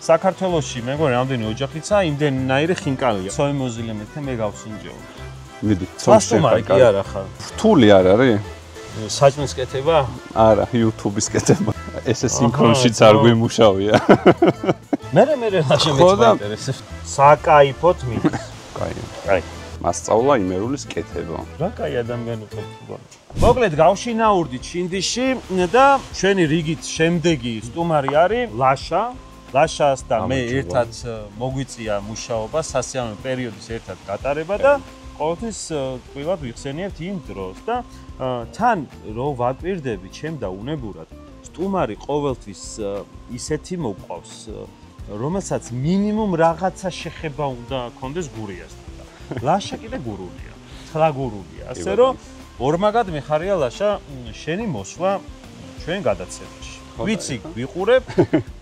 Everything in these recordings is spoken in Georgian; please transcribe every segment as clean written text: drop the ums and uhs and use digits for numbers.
საქართველოში მეგონი რამდენი ოჯახიცა, იმდენნაირი ხინკალია. ცოი მოზილემეთე მე გავსინჯეო. მიდი, ცოი კი არა ხარ. რთული არ არის? საჭმის კეთება? არა, YouTube-ის კეთება. ესე სინქრონშიც არ გვიმუშავია. მე ლაშა მეც მაინტერესებს. საკაიფოთ მიდის. კაი. მასწავლა იმერულის კეთება. რა კაი ადამიანი ყოფილა. მოკლედ გავშინაურდით შინდიში და ჩვენი რიგით შემდეგი სტუმარი არის ლაშა. ლაშას და მე ერთად მოგვიწია მუშაობა, სასიამოვნო პერიოდის ერთად გატარება და ყოველთვის ტყუილად ვიხსენიებთ იმ დროს და თან რო ვაკვირდები ჩემ და უნებურად სტუმარი ყოველთვის ისეთი მოყვავს, რომელსაც მინიმუმ რაღაცა შეხება უნდა კონდეს გურიასთან. ლაშა კიდე გურულია, ცხლა გურულია. ასე რომ ორმაგად მიხარია ლაშა შენი მოსვლა ჩვენ გადაცემაში. ვიცი, ვიყურებ,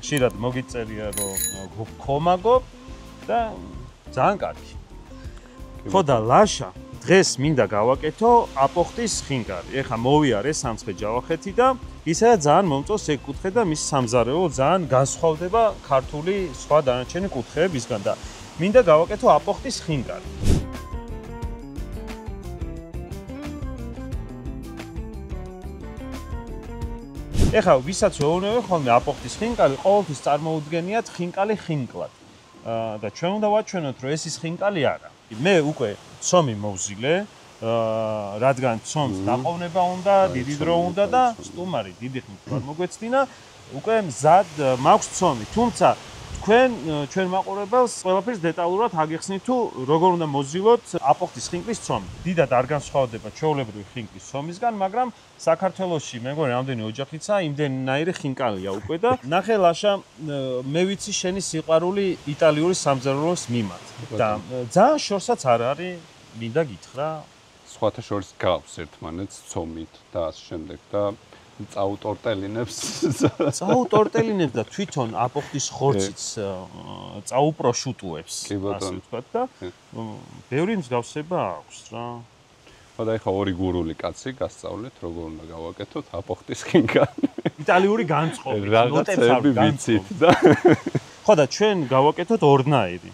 ხშირად მოგიწერია რომ გქომაგობ და ძალიან კარგი. ხო და ლაშა, დღეს მინდა გავაკეთო აპოხტის ხინკალი. ეხა მოვიარე სამცხე-ჯავახეთი და ისედაც ძალიან მომწონს ეგ კუთხე და მის სამზარეულო ძალიან განსხვავდება ქართული სხვა დანარჩენი კუთხეებისგან და მინდა გავაკეთო აპოხტის ხინკალი. ეხა ვისაც ვეუბნები ხოლმე აპოხტის ხინკალი ყოველთვის წარმოუდგენიათ ხინკალი ხინკლად. და ჩვენ უნდა ვაჩვენოთ რომ ეს ის ხინკალი არა. მე უკვე ცომი მოვზილე, რადგან ცომს დაყოვნება უნდა, დიდი დრო უნდა და სტუმარი დიდი ხნით არ მოგვეცდინა, უკვე მზად მაქვს ცომი. თუმცა ჩვენ მაყურებელს ყველაფერს დეტალურად აგიხსნით თუ როგორ უნდა მოზილოთ აპოხტის ხინკლის ცომი. დიდად არ განსხვავდება ჩვეულებრივი ხინკლის ცომისგან, მაგრამ საქართველოში მეგონი რამდენი ოჯახიცა, იმდენნაირი ხინკალია უკვე და ნახე ლაშა, მე ვიცი შენი სიყვარული იტალიური სამზარეულოს მიმართ და ძალიან შორსაც არ არის, მინდა გითხრა. სხვათა შორის გავს ერთმანეთს ცომით და ასე შემდეგ და წაუტორტელინებს და თვითონ აპოხტის ხორციც წაუპროშუტუებს, ასე ვთქვათ და ბევრი მსგავსება აქვს რა. ხო და ეხა ორი გურული კაცი გასწავლეთ როგორ უნდა გავაკეთოთ აპოხტის ხინკალი. იტალიური განწყობი, რაღაცები ვიცით და ხო და ჩვენ გავაკეთოთ ორნაირი.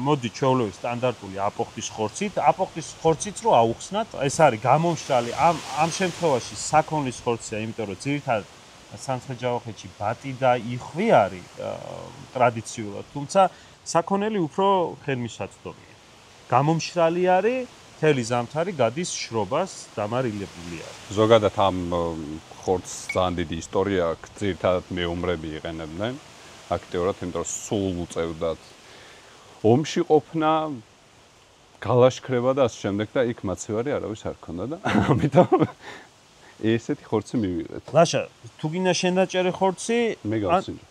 მოდი ჩვეულებრივი სტანდარტული აპოხტის ხორცით. აპოხტის ხორცით რო აუხსნათ, ეს არის გამომშრალი. ამ შემთხვევაში საქონლის ხორცია, იმიტომ რომ ძირითადად სამცხე-ჯავახეთში ბატი და იხვი არის ტრადიციულად, თუმცა საქონელი უფრო ხელმისაწვდომია. გამომშრალი არის, მთელი ზამთარი გადის შრობას, დამარილებული არის. ზოგადად ამ ხორცს ძალიან დიდი ისტორია აქვს, ძირითადად მეომრები იყენებდნენ. აქტიურად, იმიტომ რომ სულ უწევდათ ომში ყოფნა, გალაშქრება და ასე შემდეგ და იქ მაცივარი არავის არ ქონდა და ამიტომ ესეთი ხორცი მივიღეთ. ლაშა, თუ გინდა შენ დაჭერე ხორცი, მე გავსინჯო.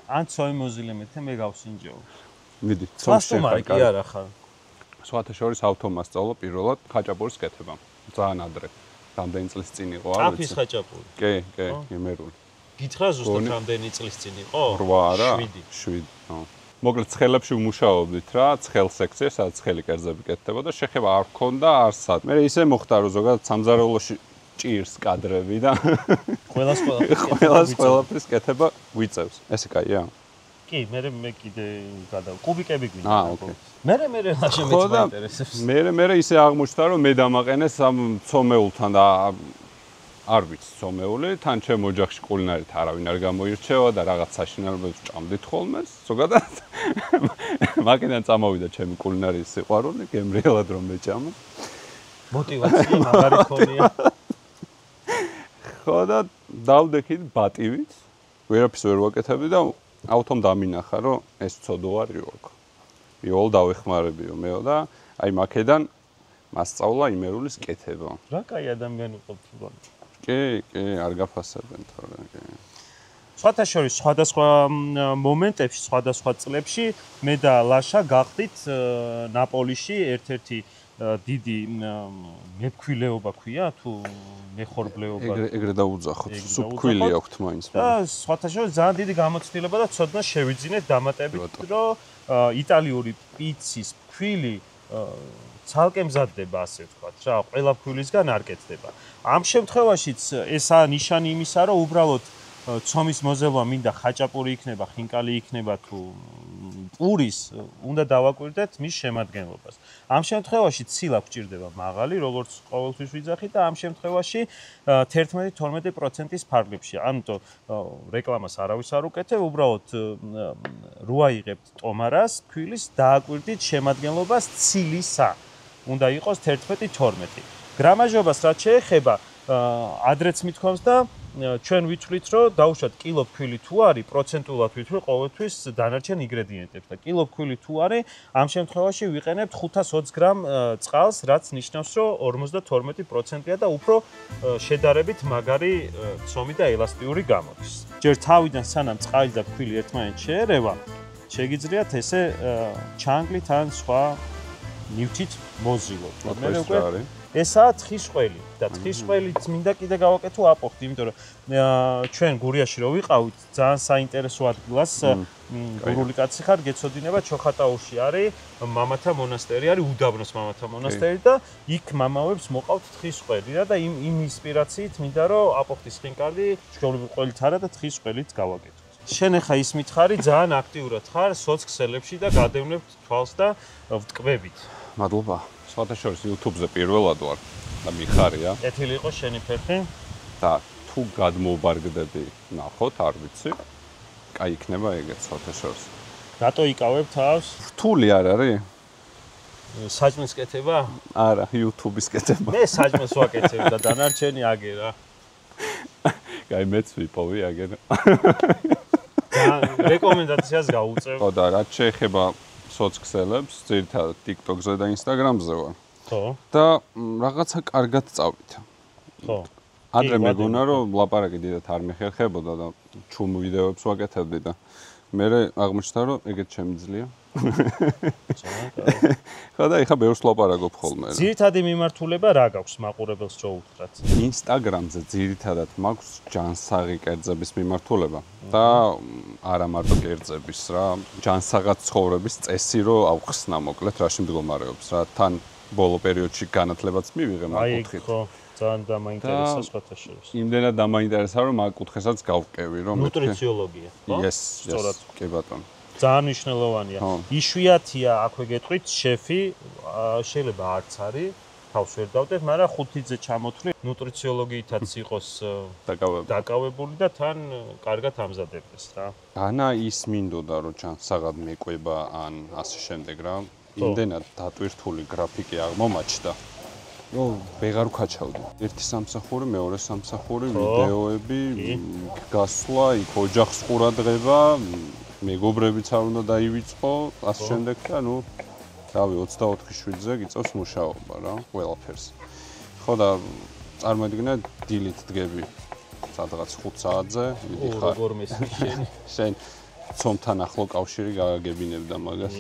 ან ცოი მოზილემეთე მე გავსინჯო. მიდი, ცოი კი არა ხარ. სხვათა შორის ავტომასწავლო პირველად ხაჭაპურის კეთება. ძალიან ადრე. რამდენი წლის წინ იყო, არ ვიცი. აფის ხაჭაპური. კი, იმერული. გითხრა ზუსტად რამდენი წლის წინ იყო? 8 არა? 7. ხო. მოკლედ ცხელებში ვმუშაობდით რა, ცხელ სექცია, სადაც ცხელი კერძები კეთდება და შეხება არ ქონდა არსად. მე ისე მოხდა რომ ზოგადად სამზარეულოში ჭირს კადრები და ყველაფრის კეთება ვიწევს. ესე კაია? კი, მე კიდე კუბიკები გვინდა. ოკეი. მე ლაშა მეც მაინტერესებს. მე ისე აღმოჩნდა რომ მე დამაყენეს ამ ცომეულთან და არ ვიცი ცომეული, თან ჩემ ოჯახში კულინარით არავინ არ გამოირჩევა და რაღაც საშინალებებს ჭამდით ხოლმე, ზოგადად. მაგიდან წამოვიდა ჩემი კულინარიის სიყვარული, გემრიელად რომ მეჭამა. мотивация მაგარი ქონია. ხო და დავდექით ბატივით, ვერაფერს ვერ ვაკეთებდი და ავტომ დამინახა, რომ ეს ცოდო არ იორკო. იოლ დავეხმარებიო მეო და აი მაქედან მასწავლა იმერულის კეთება. რა კაი ადამიანი ყოფილა. კი, არ გაფასებენ თორე, კი. სხვათა შორის სხვადასხვა მომენტებში, სხვადასხვა წლებში მე და ლაშა გავხდით ნაპოლიში ერთ-ერთი დიდი მეფქვილეობა ქვია თუ მეხორბლეობა. ეგრე დაუძახოთ, სუბქვილი აქვთ მაინც. და სხვათა შორის ძალიან დიდი გამოცდილება და ცოდნა შევიძინეთ დამატებით, რომ იტალიური პიცის ფქვილი ცალკე მზადდება, ასე ვთქვათ, რა, ყველა ფქვილისგან არ კეთდება. ამ შემთხვევაშიც ესაა ნიშანი იმისა, რომ უბრალოდ ცომის მოზელვა მინდა ხაჭაპური იქნება, ხინკალი იქნება თუ პურის, უნდა დავაკვირდეთ მის შემადგენლობას. ამ შემთხვევაში ცილა გვჭირდება მაღალი, როგორც ყოველთვის ვიძახით და ამ შემთხვევაში 11-12%-ის ფარგლებში. ამიტომ რეკლამას არავის არ უკეთებ, უბრალოდ რო აიღებთ ტომარას, ქვილის დააკვირდით შემადგენლობას ცილისა. უნდა იყოს 11-12. გრამაჟობას რაც შეეხება, ადრეც მithქვამს და ჩვენ ვიცვლით, რომ დაუშვათ კილო ფქვილი თუ არის, პროცენტულად ვითვლი ყოველთვის დანარჩენ ინგრედიენტებს და კილო ფქვილი თუ არის, ამ შემთხვევაში ვიყენებთ 520 გრამ წყალს, რაც ნიშნავს, რომ 52%-ია და უფრო შედარებით მაგარი ცომი და ელასტიური გამოდის. ჯერ თავიდან სანამ წყალი და ფქვილი ერთმანეთს შეერევა, შეგიძლიათ ესე ჩანგლით ან სხვა ნივთით მოზილოთ. ესაა თხისყველი და თხისყველით მინდა კიდე გავაკეთო აპოხტი, იმიტომ რომ ჩვენ გურიაში რო ვიყავით, ძალიან საინტერესო ადგილას გურული კაცი ხარ, გეცოდინება ჩოხატაურში არის მამათა მონასტერი, არის უდაბნოს მამათა მონასტერი და იქ მამავებს მოყავთ თხისყველი და იმ ინსპირაციით მინდა რომ აპოხტის ხინკალი ჩვეულებრივ ყველით არა და თხისყველით გავაკეთოთ. შენ ახლა ის მითხარი, ძალიან აქტიურად ხარ სოცქსელებში და გადევნებთ თვალს და ვტკბებით. მადლობა. სხვათაშორის YouTube-ზე პირველად ვარ და მიხარია. კეთილი იყო შენი ფერხი. და თუ გადმოვბარგდები, ნახოთ, არ ვიცი. კაი იქნება ეგეც სხვათაშორის. რატო იკავებ თავს? რთული არ არის? საჭმლის კეთება? არა, YouTube-ის კეთება. მე საჭმელს ვაკეთებ და დანარჩენი აგერა. კაი, მეც ვიპოვი აგერ. რეკომენდაციას გაუწევ. ხო და რაც შეეხება სოცქსელებს, ძირითადად TikTok-ზე და Instagram-ზე ვარ. ხო. და რაღაცა კარგად წავით. ხო. ადრე მეგონა რომ ლაპარაკი დიდად არ მეხერხებოდა და ჩუმ ვიდეოებს ვაკეთებდი და მე აღმოჩნდა რომ ეგეც შემიძლია. ხო და ეხა ბევრს ლაპარაკობ ხოლმე. ძირითადი მიმართულება რა გაქვს მაყურებელს რო უთხრათ? Instagram-ზე ძირითადად მაქვს ჯანსაღი კერძების მიმართულება და არა მარტო კერძების რა, ჯანსაღად ცხოვრების წესი რო ავხსნა მოკლედ რაში მდგომარეობს რა, თან ბოლო პერიოდში განათლებაც მივიღე მაგ კუთხით. ხო, ძალიან დამაინტერესა სხვათაშორის. იმდენად დამაინტერესა რომ მაგ კუთხესაც გავკევი რომ ნუტრიციოლოგია, ხო? Yes, კი ბატონო. ძალიან მნიშვნელოვანია. იშვიათია, აქვე გეტყვით, შეფი, შეიძლება არც არის, თავს ვერ დავდეთ, მაგრამ ხუთიძე ჩამოთვლი, ნუტრიციოლოგიითაც იყოს დაკავებული და თან კარგად ამზადებდეს რა. ანა ის მინდოდა რომ ჯანსაღად მეკვება ან ასე შემდეგ რა. იმდენად დატვირთული გრაფიკი აღმომაჩნდა. რომ ვეღარ ვქაჩავდი. ერთი სამსახური, მეორე სამსახური, ვიდეოები, გასვლა, იქ ოჯახს ყურადღება, მეგობრებიც არ უნდა დაივიწყო, ასე შემდეგ და ნუ რავი 24/7-ზე გიწევს მუშაობა რა, ყველაფერს. ხო და წარმოიდგინე დილით დგები სადღაც 5 საათზე, მიდიხარ. როგორ მესმის შენ? შენ ცომთან ახლო კავშირი გაგებინებდა მაგას.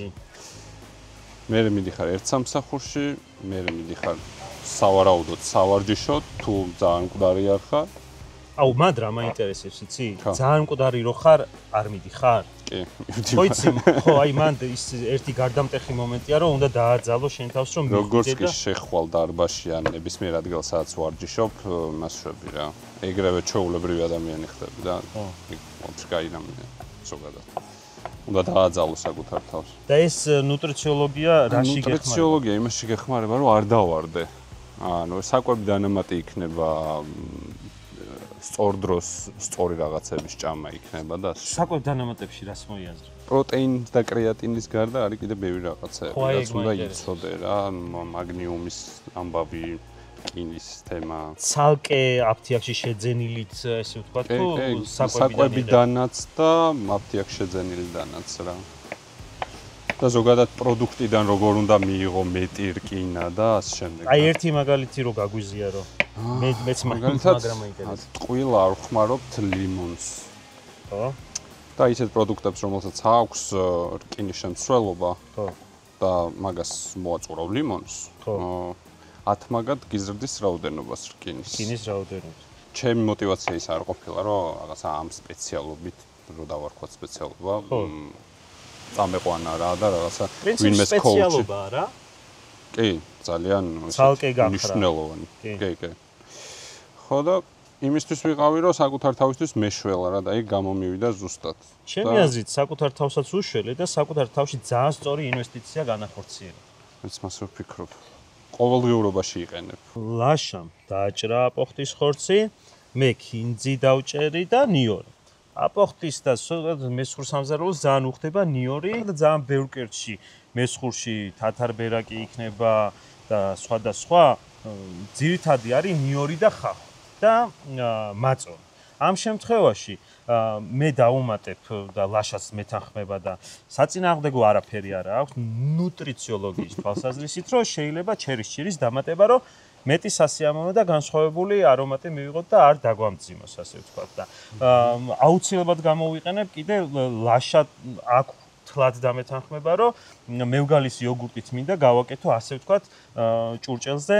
მე მიდიხარ ერთ სამსახურში, მე მიდიხარ სავარაუდოდ სავარჯიშოდ, თუ ძალიან მკვდარი არ ხარ. აუ, მადრა მაინტერესებს, იცი? ძალიან მკვდარი რო ხარ, არ მიდიხარ? კი, ხო იცი, ხო, აი მან ის ერთი გარდამტეხი მომენტია, რომ უნდა დააძალო შენ თავს, რომ მივხვდე და როგორც კი შეხვალ დარბაზში ან ნებისმიერ ადგილას სადაც ვარჯიშობ, მასშტაბი რა. ეგრევე ჩვეულებრივი ადამიანი ხდები და ოც კაი რამე ზოგადად. უნდა დააძალო საკუთარ თავს. და ეს ნუტრიციოლოგია რაში გეხმარება? ნუტრიციოლოგია იმაში გეხმარება, რომ არ დავარდე. ანუ საკვები დანამატი იქნება, სწორ დროს სწორი რაღაცების ჭამა იქნება და საკვებ დანამატებში რას მოიაზრე? პროტეინის და კრეატინის გარდა არის კიდე ბევრი რაღაცები, რაც უნდა იცოდე რა, მაგნიუმის ამბავი, რკინის თემა. ცალკე აფთიაქში შეძენილით, ესე ვთქვა, თუ საკვებიდანაც და აფთიაქში შეძენილიდანაც რა. და ზოგადად პროდუქტიდან როგორ უნდა მიიღო მეტი რკინა და ასე შემდეგ. აი ერთი მაგალითი რო გაგვიზიარო. მეც მაგრამ მაინტერესებს. ტყუილ არ ხმარობთ ლიმონს. ხო? და ისეთ პროდუქტებს, რომელსაც აქვს რკინის შემცველობა, ხო. და მაგას მოაწურავ ლიმონს. ხო. 10 მაგად გიზრდის რაოდენობას რკინის. რკინის რაოდენობა. ჩემი мотиваცია ის არ ყოფილა, რომ რაღაცა ამ სპეციალობით რო დავარქვათ სპეციალობა. წამეყვანა რა და რაღაცა ვინმე სპეციალობაა რა? კი, ძალიან ცალკე გახრა. მნიშვნელოვანი. კი. ხო და იმისთვის ვიყავი, რომ საკუთარ თავისთვის მეშველა რა და იქ გამომივიდა ზუსტად. ჩემი აზრით, საკუთარ თავსაც უშველე და საკუთარ თავში ძალიან სწორი ინვესტიცია განახორციელე. მეც მასე ვფიქრობ. ყოველდღიურობაში იყენებ. ლაშამ დააჭრა აპოხტის ხორცი, მე ქინძი დავჭერი და ნიორი. აპოხტის და მესხურ სამზარეულოს ძალიან უხდება ნიორი და ძალიან ბევრ კერძში მესხურში თათარბერაკი იქნება და სხვადასხვა ძირითადი არის ნიორი და ხახვა და მაწონი. ამ შემთხვევაში მე დავუმატებ და ლაშაც მეთანხმება და საწინააღმდეგო არაფერი არ აქვს ნუტრიციოლოგიის თვალსაზრისით, რომ შეიძლება ჩერისჭირის დამატება, რომ მეტი სასიამოვნო და განსხვავებული არომატი მივიღოთ და არ დაგვამძიმოს, ასე ვთქვათ და აუცილებლად გამოვიყენებ კიდე ლაშა აქ თლად დამეთანხმება, რომ მევგალის იოგურტით მინდა გავაკეთო, ასე ვთქვათ, ჭურჭელზე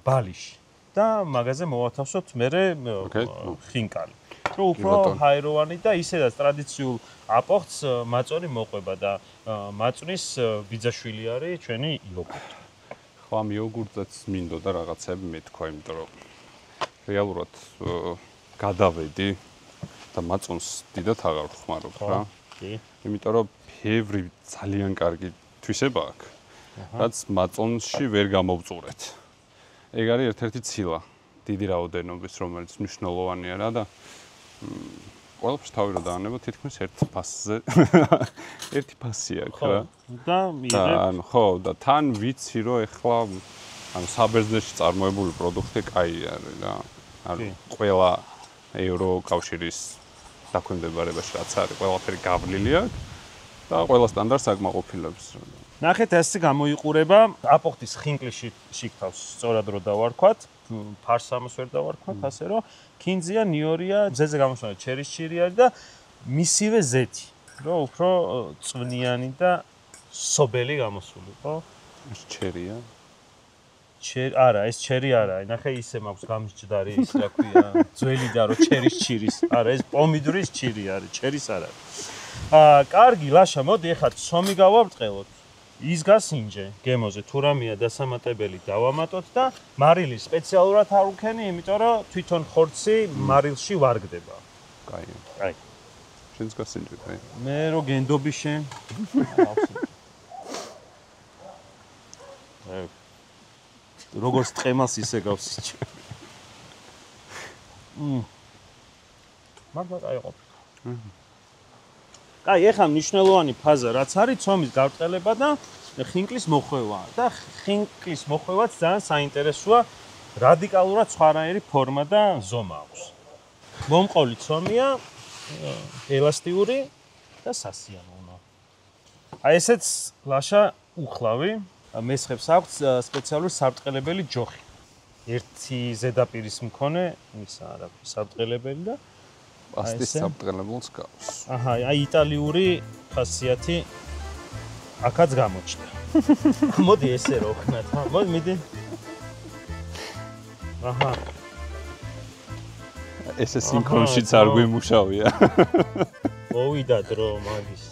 ბალიში და მაგაზე მოვათავსოთ მერე ხინკალი. რომ უფრო ჰაეროვანი და ისედაც ტრადიციულ აპოხტს მაწონი მოყვება და მაწნის ბიძაშვილი არის ჩვენი იოგურტი. ხო, ამ იოგურტზეც მინდოდა რაღაცები მეთქვა, იმიტომ რომ რეალურად გადავედი და მაწონს დიდად აღარ ვხმარობ რა. კი. იმიტომ რომ ბევრი ძალიან კარგი თვისება აქვს, რაც მაწონში ვერ გამოვწურეთ. ეგ არის ერთ-ერთი ცილა დიდი რაოდენობის, რომელიც მნიშვნელოვანია რა და ყველაფერს თავი რო დაანება თითქმის ერთ ფასზე ერთი ფასი აქვს რა. და მიღებ ხო, და თან ვიცი რომ ეხლა საბერძნეთში წარმოებული პროდუქტი კაი არის რა. ყველა ევროკავშირის დაქვემდებარებაში რაც არის, ყველაფერი გავლილი აქვს და ყველა სტანდარტს აკმაყოფილებს. ნახეთ, ეს გამოიყურება აპოხტის ხინკლიში შიგთავს სწორად რო დავარქვათ, ფარს ამას ვერ დავარქვათ, ასე რომ ქინძია, ნიორია, მზეზე გამოსვლა ჩერისჭირი არის და მისივე ზეთი, რომ უფრო წვნიანი და სობელი გამოსულიყო. ეს ჩერია? არა, ეს ჩერი არა, ნახე ისე მაქვს გამსჯდარი ის რა ქვია, ძველი და რო ჩერისჭირის. არა, ეს პომიდორის ჩირი არის, ჩერის არ არის. კარგი, ლაშა, მოდი ეხლა ცომი გავაბრტყელოთ. ის გასინჯე გემოზე თუ რამეა დასამატებელი დავამატოთ და მარილი სპეციალურად არ უქენი, იმიტომ რომ თვითონ ხორცი მარილში ვარგდება. კაი. კაი. შენს გასინჯე, კაი. მე რო გენდობი შენ. როგორც ტყემას ისე გავსინჯე. მაგა კაი ყოფილი. კაი, ეხლა მნიშვნელოვანი ფაზა რაც არის ცომის გაბრტყელება და ხინკლის მოხვევა და ხინკლის მოხვევაც ძალიან საინტერესოა, რადიკალურად სხვანაირი ფორმა და ზომა აქვს. მომყოლი ცომია, ელასტიური და სასიამოვნო. აი ესეც ლაშა უხლავი, მესხებს აქვს სპეციალური საბრტყელებელი ჯოხი. ერთი ზედაპირის მქონე, ისა არა, საბრტყელებელი და პასტის საბრტყელებელს გავს. აჰა, აი იტალიური ხასიათი აქაც გამოჩნდა. მოდი ესე რო ხნათ, ხა? მოდი მიდი. აჰა. ესე სინქრონშიც არ გვიმუშავია. მოვიდა დრო მაგის.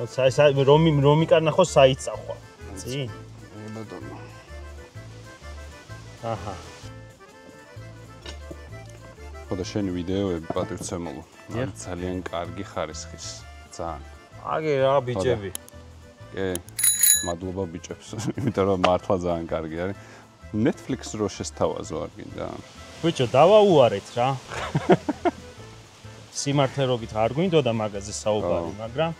საი რომი კარნახო საიცახვა. წი? ბატონო. აჰა. ხოდა შენი ვიდეოები პატივცემულო. ძალიან კარგი ხარისხის. ძალიან. აგე რა ბიჭები. კი. მადლობა ბიჭებს. იმიტომ რომ მართლა ძალიან კარგი არის. Netflix რო შესთავაზო არ გინდა. ბიჭო, დავაუარეთ რა. სიმართლეობით არ გვინდოდა მაგაზე საუბარი, მაგრამ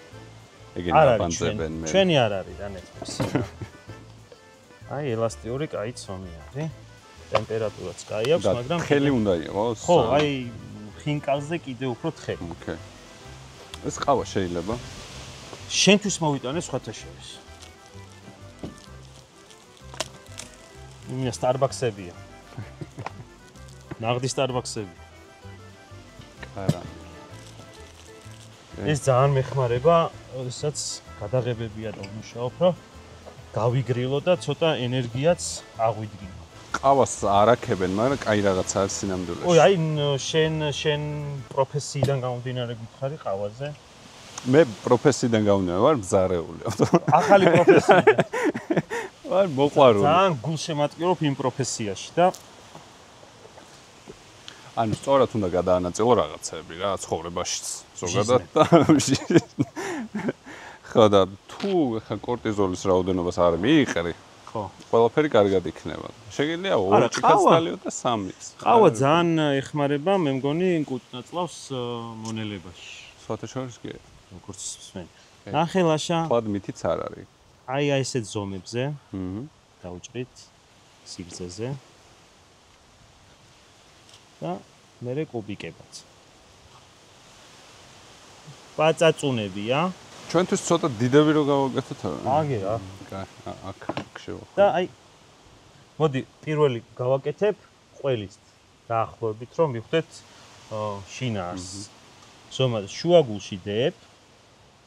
ეგენი აბანძებენ მე. ჩვენი არ არის რა Netflix. აი ელასტიური კაი ცომი არის. ტემპერატურაც კაი აქვს, მაგრამ თხელი უნდა იყოს. ხო, აი ხინკალზე კიდე უფრო თხელი. ოკეი. ეს ყავა შეიძლება? შენთვის მოვიტანე სხვათა შორის. იმია Starbucks-ებია. ნაღდი Starbucks-ები. არა. ეს ძალიან მეხმარება, როდესაც გადაღებებია და ვმუშაობ, რომ გავიგრილო და ცოტა ენერგიაც აღვიდგინო. ყავას არ აქებენ, მაგრამ კაი რაღაცა არის სინამდვილეში. ой, აი შენ პროფესიიდან გამომდინარე გითხარი ყავაზე? მე პროფესიიდან გამომდინარე ვარ მზარეული. ახალი პროფესია. ვარ მოყვარული. ძალიან გულშემატკივრობ იმ პროფესიაში და ანუ სწორად უნდა გადაანაწილო რაღაცები რა ცხოვრებაშიც ზოგადად და ხო და თუ ხა კორტიზოლის რაოდენობას არ მიიყრი ხო ყველაფერი კარგად იქნება შეგიძლია 2 ჭიქაც დალიო და 3-იც ყავა ძალიან ეხმარება მე მგონი კუჭნაწლავს მონელებაში სხვათა შორის კი როგორც მსმენი ნახე ლაშა თქვა მითიც არ არის აი ესეთ ზომებზე დაუჭრით სიგრძეზე და მერე კუბიკებად პაწაწუნებია ჩვენთვის ცოტა დიდები რო გავაკეთოთ აგე რა აქ შევახო და აი მოდი პირველი გავაკეთებ ყველის დაახლოებით რომ მივხვდეთ შინაარს ზომად შუაგულში დებ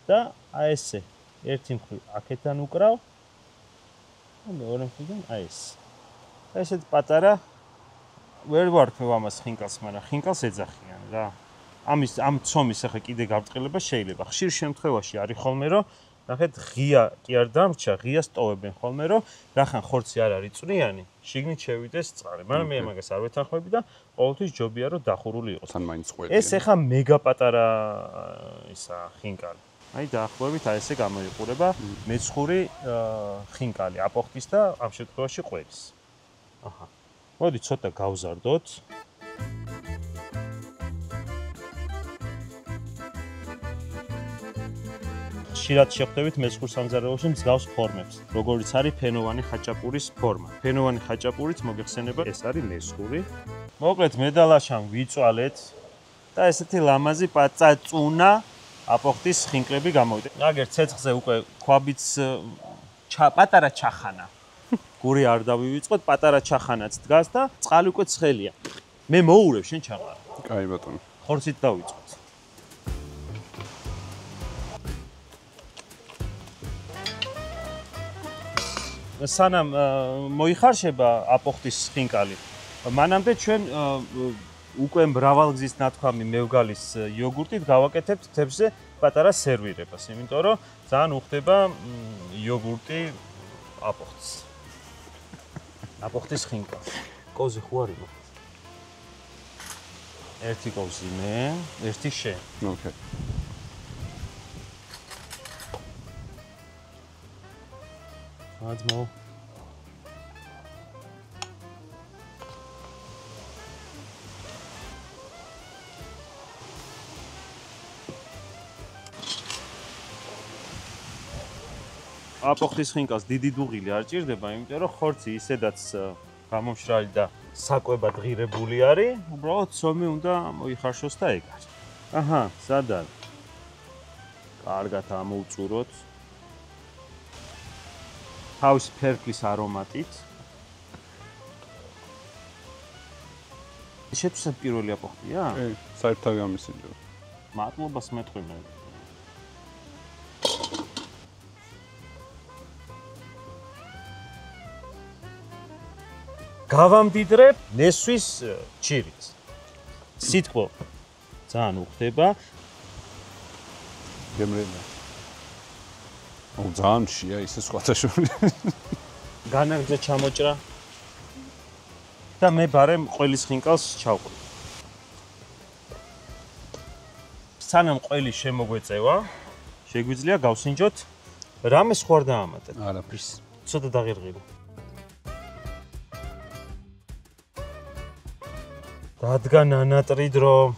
და აი ესე ერთი მხრივ აქედან უკრავ და მეორე მხრიდან აი ეს ესეთ პატარა ვერ ვარქმევ ამას ხინკალს მაგრამ ხინკალს ეძახიან რა ამ ცომის ახლა კიდე გაბრწყილება შეიძლება ხშირ შემთხვევაში არის ხოლმე რომ ნახეთ ღია კი არ დამრჩა ღიას ტოვებენ ხოლმე რომ რახან ხორცი არ არის წვრიანი შიგნით შევიდეს წყალი მაგრამ მე მაგას არ ვეთანხმები და ყოველთვის ჯობია რომ დახურული იყოს თან მაინც ყველი ეს ახლა მეგა პატარა ისა ხინკალი აი დაახლოებით აი ესე გამოიყურება მეცხური ხინკალი აპოხტის და ამ შემთხვევაში ყველის აჰა მოდი ცოტა გავზარდოთ ხშირად შეხვდებით მეცხურ სამზარეულოში მსგავს ფორმებს, როგორიც არის ფენოვანი ხაჭაპურის ფორმა. ფენოვანი ხაჭაპურიც მოგეხსენება, ეს არის მეცხური. მოკლედ მედალაშან ვიწვალეთ და ესეთი ლამაზი პაწაწუნა აპოხტის ხინკლები გამოვიდა. აგერ ცეცხლზე უკვე ქვაბიც პატარა ჩახანა. გური არ დავივიწყოთ, პატარა ჩახანაც დგას და წყალი უკვე ცხელია. მე მოურევ შენ ჩაყარა. კაი ბატონო. ხორცით დავიწყოთ. სანამ მოიხარშება აპოხტის ხინკალი, მანამდე ჩვენ უკვე მრავალგზის ნათქვამი მევგალის იოგურტით გავაკეთებთ თევზზე პატარა სერვირებას, იმიტომ რომ ძალიან უხდება იოგურტი აპოხტის. აპოხტის ხინკალი. კოზი ხო არის მაგ? ერთი კოზი მე, ერთი შენ. ოკეი. აძმო. აპოხტის ხინკალს დიდი დუღილი არ ჭირდება, იმიტომ რომ ხორცი ისედაც გამომშრალი და საკვებად ღირებული არის, უბრალოდ ცომი უნდა მოიხარშოს და ეგ არის. აჰა, სად არის? კარგად ამოვწუროთ. თავის ფერფლის არომატით. შეცვლად პირველი აპოხტია? კი, საერთოდ გამისინჯო. მადლობას მეტყვი მე. გავამდიდრებ ნესვის ჩირით. სითბო ძალიან უხდება. გემრიელა. ძალიან შია ისე სხვათა შორის. განაგრძე ჩამოჭრა. და მე ბარემ ყველის ხინკალს ჩავყრი. სანამ ყველი შემოგვეწევა, შეგვიძლია გავსინჯოთ რამე სხვა არ დაამატეთ. არაფერს. ცოტა დაღირღირო. დადგა ნანატრი დრო.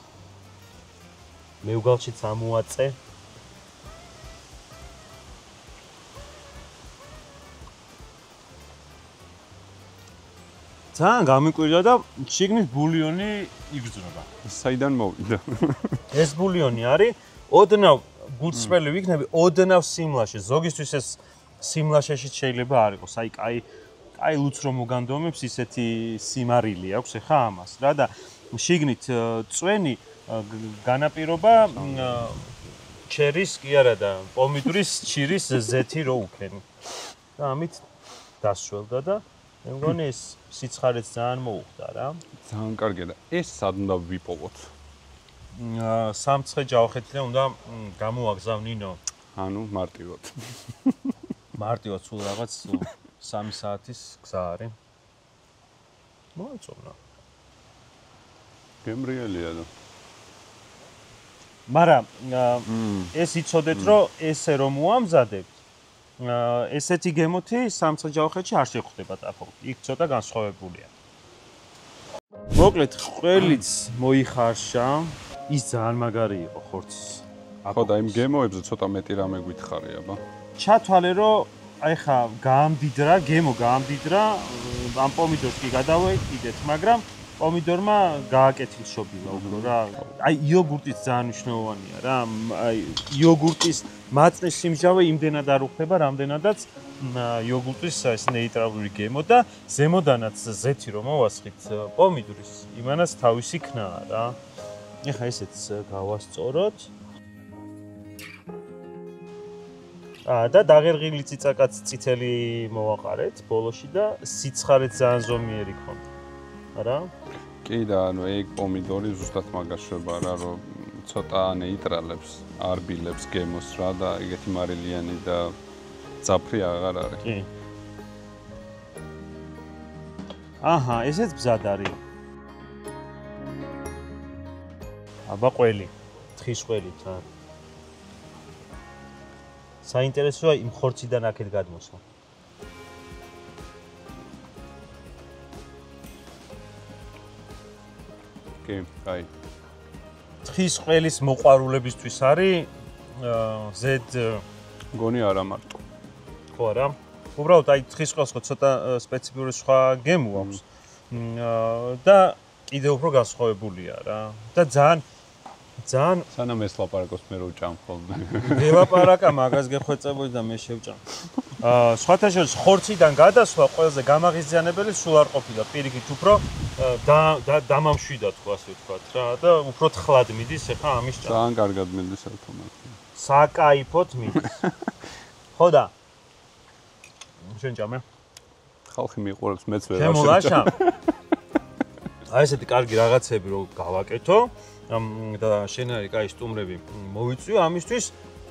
მევგალშიც ამოაწე. ძალიან გამიკვირდა და შიგნით ბულიონი იგრძნობა. საიდან მოვიდა? ეს ბულიონი არის ოდნავ გულწრფელი ვიქნები, ოდნავ სიმლაშე. ზოგისთვის ეს სიმლაშეშიც შეიძლება არ იყოს. აი, კაი ლუც რომ მოგანდომებს ისეთი სიმარილი აქვს ახლა ამას რა და შიგნით წვენი განაპირობა ჩერის კი არა და პომიდურის ჩირის ზეთი რო უქენი. და ამით დასშველდა და მე მგონი ეს სიცხარეც ძალიან მოუხდა რა. ძალიან კარგია და ეს სად უნდა ვიპოვოთ? სამცხე ჯავახეთიდან უნდა გამოვაგზავნინო. ანუ მარტივად. მარტივად სულ რაღაც 3 საათის გზა არის. მოიწონა. გემრიელია და. მაგრამ ეს იცოდეთ რომ ესე რომ უამზადებთ ესეთი გემოთი სამცხე-ჯავახეთში არ შეხვდება ტაფობთ. იქ ცოტა განსხვავებულია. მოკლედ ყველიც მოიხარშა. ის ძალიან მაგარი იყო ხორცის. ხო და იმ გემოებზე ცოტა მეტი რამე გითხარი აბა. ჩათვალე რომ აი ხა გაამდიდრა, გემო გაამდიდრა, ამ პომიდორს კი გადავეკიდეთ, მაგრამ პომიდორმა გააკეთილშობილა უფრო რა. აი იოგურტიც ძალიან მნიშვნელოვანია რა. აი იოგურტის მაწნის სიმჟავე იმდენად არ უხდება, რამდენადაც იოგურტის ეს ნეიტრალური გემო და ზემოდანაც ზეთი რომ მოვასხით პომიდორის, იმანაც თავისი ქნაა რა. ეხა ესეც გავასწოროთ. და დაღერღილი ციცაკაც წითელი მოვაყარეთ ბოლოში და სიცხარეც ძალიან ზომიერი ქონდა. არა? კი და ანუ ეგ პომიდორი ზუსტად მაგას შვება რა, რომ ცოტა ნეიტრალებს, არ ბილებს გემოს რა და ეგეთი მარილიანი და ძაფრი აღარ არის. კი. აჰა, ესეც ბზად არის. აბა ყველი, თხის ყველით რა. საინტერესოა იმ ხორციდან აქეთ გადმოსვა. კი, აი. თხის ყველის მოყვარულებისთვის არის ზედ გონი არა მარტო. ხო არა? უბრალოდ აი თხის ყველს ხო ცოტა სპეციფიური სხვა გემო აქვს. და კიდევ უფრო განსხვავებულია რა. და ძალიან სანამ ეს ლაპარაკობს მე რო ვჭამ ხოლმე. ველაპარაკა მაგას გეხვეწებოდი და მე შევჭამ. სხვათა შორის ხორციდან გადასვლა ყველაზე გამაღიზიანებელი სულ არ ყოფილა პირიქით უფრო დამამშვიდად ხო ასე ვთქვათ რა და უფრო თხლად მიდის ეხა ამის ჭამ. ძალიან კარგად მიდის ავტომატი. საკაიფოთ მიდის. ხო და შენ ჭამე? ხალხი მიყურებს მეც ვერ ჩემო ლაშა. აი ესეთი კარგი რაღაცები რო გავაკეთო და შენ არის კაი სტუმრები მოვიწვიო ამისთვის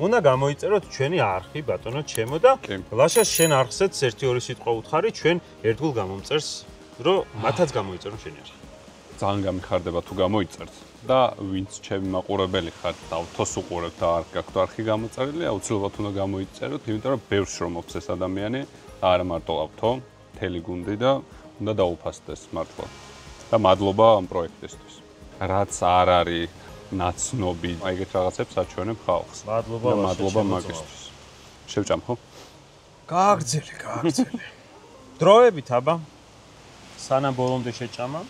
უნდა გამოიწეროთ ჩვენი არხი ბატონო ჩემო და ლაშა შენ არხზეც 1-2 სიტყვა უთხარი ჩვენ ერთგულ გამომწერს რომ მათაც გამოიწერონ შენი არხი. ძალიან გამიხარდება თუ გამოიწერთ და ვინც ჩემი მაყურებელი ხართ და თოს უყურებთ და არ გაქვთ არხი გამოწერილი აუცილებლად უნდა გამოიწეროთ იმიტომ რომ ბევრს რომ მოხს ეს ადამიანი არა მარტო ავთო მთელი გუნდი და უნდა დაუფასდეს მართლა და მადლობა ამ პროექტისთვის. რაც არ არის ნაცნობი, ეგეთ რაღაცებს აჩვენებ ხალხს. მადლობა მაგისთვის. შევჭამ ხო? გააგრძელე. დროებით აბა. სანამ ბოლომდე შეჭამა.